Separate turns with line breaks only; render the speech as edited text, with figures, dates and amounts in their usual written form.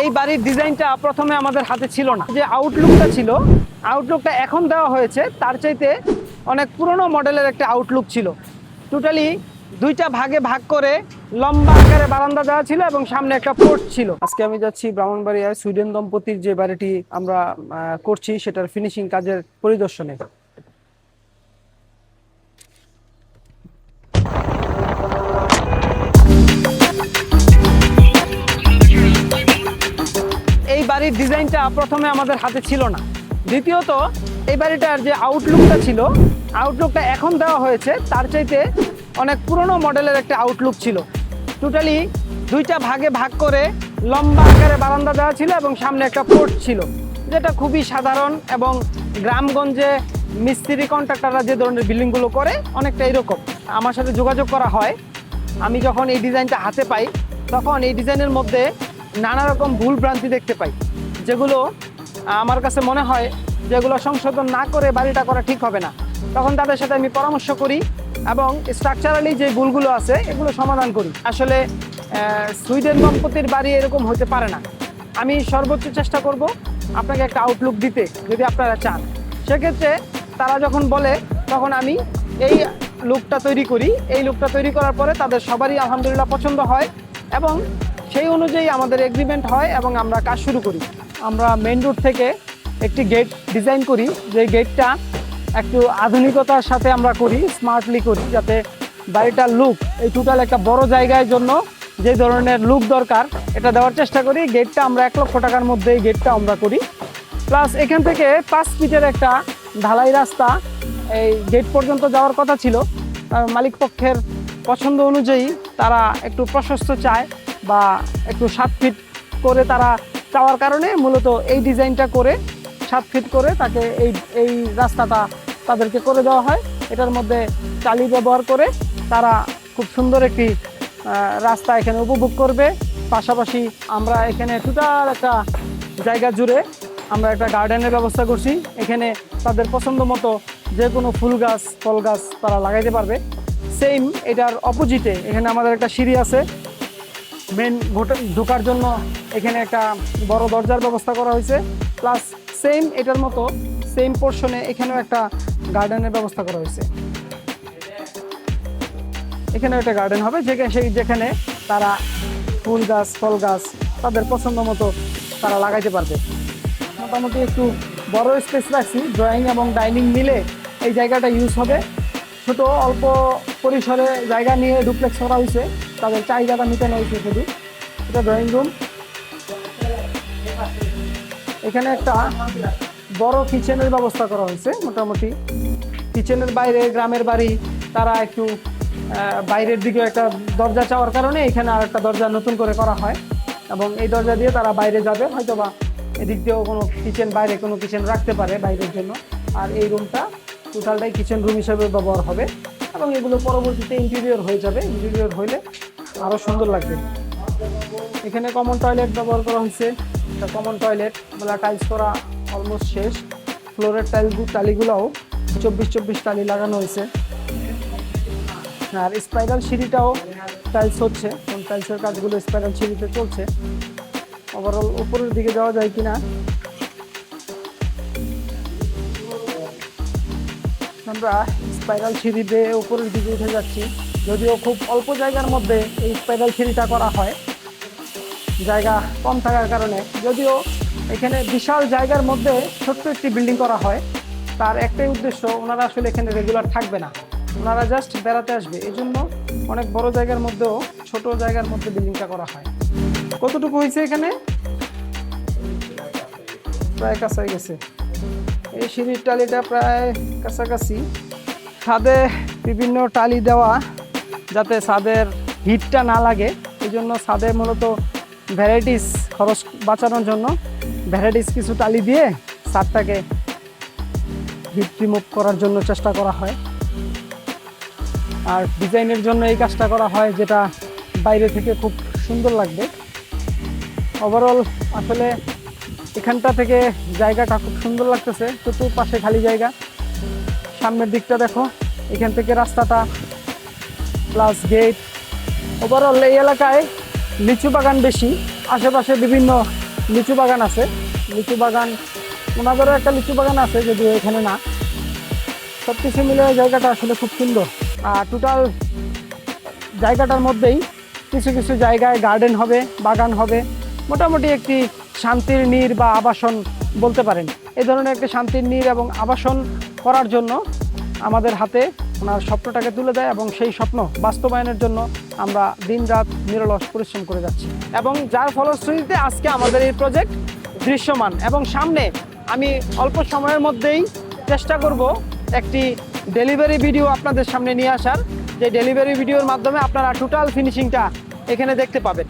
এই বাড়ির ডিজাইনটা প্রথমে আমাদের হাতে ছিল না, যে আউটলুকটা ছিল, আউটলুকটা এখন দেওয়া হয়েছে তার চাইতে অনেক পুরনো মডেলের একটা আউটলুক ছিল। টোটালি দুইটা ভাগে ভাগ করে লম্বা আকারে বারান্দা দেওয়া ছিল এবং সামনে একটা পোর্চ ছিল। আজকে আমি যাচ্ছি ব্রাহ্মণবাড়িয়ায় সুইডেন দম্পতির যে বাড়িটি আমরা করছি সেটার ফিনিশিং কাজের পরিদর্শনে। এই বাড়ির ডিজাইনটা প্রথমে আমাদের হাতে ছিল না। দ্বিতীয়ত এই বাড়িটার যে আউটলুকটা ছিল, আউটলুকটা এখন দেওয়া হয়েছে তার চাইতে অনেক পুরনো মডেলের একটা আউটলুক ছিল। টোটালি দুইটা ভাগে ভাগ করে লম্বা আকারে বারান্দা দেওয়া ছিল এবং সামনে একটা পোর্চ ছিল, যেটা খুবই সাধারণ এবং গ্রামগঞ্জে মিস্ত্রি কন্ট্রাক্টররা যে ধরনের বিল্ডিংগুলো করে অনেকটা এরকম। আমার সাথে যোগাযোগ করা হয়। আমি যখন এই ডিজাইনটা হাতে পাই তখন এই ডিজাইনের মধ্যে নানা রকম ভুল ভ্রান্তি দেখতে পাই, যেগুলো আমার কাছে মনে হয় যেগুলো সংশোধন না করে বাড়িটা করা ঠিক হবে না। তখন তাদের সাথে আমি পরামর্শ করি এবং স্ট্রাকচারালি যে ভুলগুলো আছে এগুলো সমাধান করি। আসলে সুইডেন দম্পতির বাড়ি এরকম হতে পারে না। আমি সর্বোচ্চ চেষ্টা করব আপনাকে একটা আউটলুক দিতে, যদি আপনারা চান। সেক্ষেত্রে তারা যখন বলে তখন আমি এই লুকটা তৈরি করি। এই লুকটা তৈরি করার পরে তাদের সবারই আলহামদুলিল্লাহ পছন্দ হয় এবং সেই অনুযায়ী আমাদের এগ্রিমেন্ট হয় এবং আমরা কাজ শুরু করি। আমরা মেইন রোড থেকে একটি গেট ডিজাইন করি, যে গেটটা একটু আধুনিকতার সাথে আমরা করি, স্মার্টলি করি, যাতে বাড়িটার লুক এই টোটাল একটা বড় জায়গার জন্য যে ধরনের লুক দরকার এটা দেওয়ার চেষ্টা করি। গেটটা আমরা 1 লক্ষ টাকার মধ্যে এই গেটটা আমরা করি। প্লাস এখান থেকে 5 ফিটের একটা ঢালাই রাস্তা এই গেট পর্যন্ত যাওয়ার কথা ছিল। মালিক পক্ষের পছন্দ অনুযায়ী তারা একটু প্রশস্ত চায় বা একটু 7 ফিট করে তারা চাওয়ার কারণে মূলত এই ডিজাইনটা করে 7 ফিট করে তাকে এই রাস্তাটা তাদেরকে করে দেওয়া হয়। এটার মধ্যে টালি ব্যবহার করে তারা খুব সুন্দর একটি রাস্তা এখানে উপভোগ করবে। পাশাপাশি আমরা এখানে টোটাল একটা জায়গা জুড়ে আমরা একটা গার্ডেনের ব্যবস্থা করছি। এখানে তাদের পছন্দ মতো যে কোনো ফুল গাছ, ফল গাছ তারা লাগাইতে পারবে। সেম এটার অপোজিটে এখানে আমাদের একটা সিঁড়ি আছে। মেন ঢোকার জন্য এখানে একটা বড় দরজার ব্যবস্থা করা হয়েছে। প্লাস সেম এটার মতো সেম পোর্শনে এখানেও একটা গার্ডেনের ব্যবস্থা করা হয়েছে। এখানেও একটা গার্ডেন হবে, যেখানে তারা ফুল গাছ, ফল গাছ তাদের পছন্দ মতো তারা লাগাইতে পারবে। মোটামুটি একটু বড় স্পেস রাখছি, ড্রয়িং এবং ডাইনিং মিলে এই জায়গাটা ইউজ হবে। ছোট অল্প পরিসরে জায়গা নিয়ে ডুপ্লেক্স করা হয়েছে, তাদের চাহিদাটা মেটানো হয়েছে শুধু। এটা ড্রয়িং রুম। এখানে একটা বড় কিচেনের ব্যবস্থা করা হয়েছে। মোটামুটি কিচেনের বাইরে গ্রামের বাড়ি তারা একটু বাইরের দিকে একটা দরজা চাওয়ার কারণে এখানে আর একটা দরজা নতুন করে করা হয় এবং এই দরজা দিয়ে তারা বাইরে যাবে। হয়তোবা এদিক দিয়েও কোনো কিচেন, বাইরে কোনো কিচেন রাখতে পারে বাইরের জন্য। আর এই রুমটা টোটালটাই কিচেন রুম হিসেবে ব্যবহার হবে এবং এগুলো পরবর্তীতে ইন্টেরিয়র হয়ে যাবে। ইন্টেরিয়র হইলে আরও সুন্দর লাগবে। এখানে কমন টয়লেট ব্যবহার করা হয়েছে। একটা কমন টয়লেট বলে টাইলস করা অলমোস্ট শেষ। ফ্লোরের টালিগুলোও 24 টালি লাগানো হয়েছে। আর স্পাইরাল সিঁড়িটাও টাইলস হচ্ছে, কারণ টাইলসের কাজগুলো স্পাইরাল সিঁড়িতে চলছে। ওভারঅল উপরের দিকে যাওয়া যায় কিনা, আমরা স্পাইরাল সিঁড়ি দিয়ে উপরের দিকে উঠে যাচ্ছি। যদিও খুব অল্প জায়গার মধ্যে এই স্পাইরাল সিঁড়িটা করা হয়, জায়গা কম থাকার কারণে। যদিও এখানে বিশাল জায়গার মধ্যে ছোট্ট একটি বিল্ডিং করা হয়, তার একটাই উদ্দেশ্য, ওনারা আসলে এখানে রেগুলার থাকবে না, ওনারা জাস্ট বেড়াতে আসবে। এই জন্য অনেক বড় জায়গার মধ্যেও ছোট জায়গার মধ্যে বিল্ডিংটা করা হয়। কতটুকু হয়েছে এখানে? প্রায় কাছে গেছে। এই সিঁড়ির টালিটা প্রায় কাছাকাছি। ছাদে বিভিন্ন টালি দেওয়া যাতে ছাদের হিটটা না লাগে, এই জন্য ছাদে মূলত ভ্যারাইটিস খরচ বাঁচানোর জন্য ভ্যারাইটিস কিছু টালি দিয়ে ছাদটাকে হিট রিমুভ করার জন্য চেষ্টা করা হয়। আর ডিজাইনের জন্য এই কাজটা করা হয়, যেটা বাইরে থেকে খুব সুন্দর লাগবে। ওভারঅল আসলে এখানটা থেকে জায়গাটা খুব সুন্দর লাগতেছে। চতুর্পাশে খালি জায়গা। সামনের দিকটা দেখো, এখান থেকে রাস্তাটা প্লাস গেট। ওভারঅল এই এলাকায় লিচু বাগান বেশি, আশেপাশে বিভিন্ন লিচু বাগান আছে। লিচু বাগান ওনাদেরও একটা লিচু বাগান আছে, যদিও এখানে না। সব কিছু মিলে জায়গাটা আসলে খুব সুন্দর। আর টোটাল জায়গাটার মধ্যেই কিছু কিছু জায়গায় গার্ডেন হবে, বাগান হবে। মোটামুটি একটি শান্তির নীড় বা আবাসন বলতে পারেন। এই ধরনের একটি শান্তির নীড় এবং আবাসন করার জন্য আমাদের হাতে ওনার স্বপ্নটাকে তুলে দেয়, এবং সেই স্বপ্ন বাস্তবায়নের জন্য আমরা দিনরাত নিরলস পরিশ্রম করে যাচ্ছি, এবং যার ফলশ্রুতিতে আজকে আমাদের এই প্রজেক্ট দৃশ্যমান। এবং সামনে আমি অল্প সময়ের মধ্যেই চেষ্টা করব একটি ডেলিভারি ভিডিও আপনাদের সামনে নিয়ে আসার, যে ডেলিভারি ভিডিওর মাধ্যমে আপনারা টোটাল ফিনিশিংটা এখানে দেখতে পাবেন।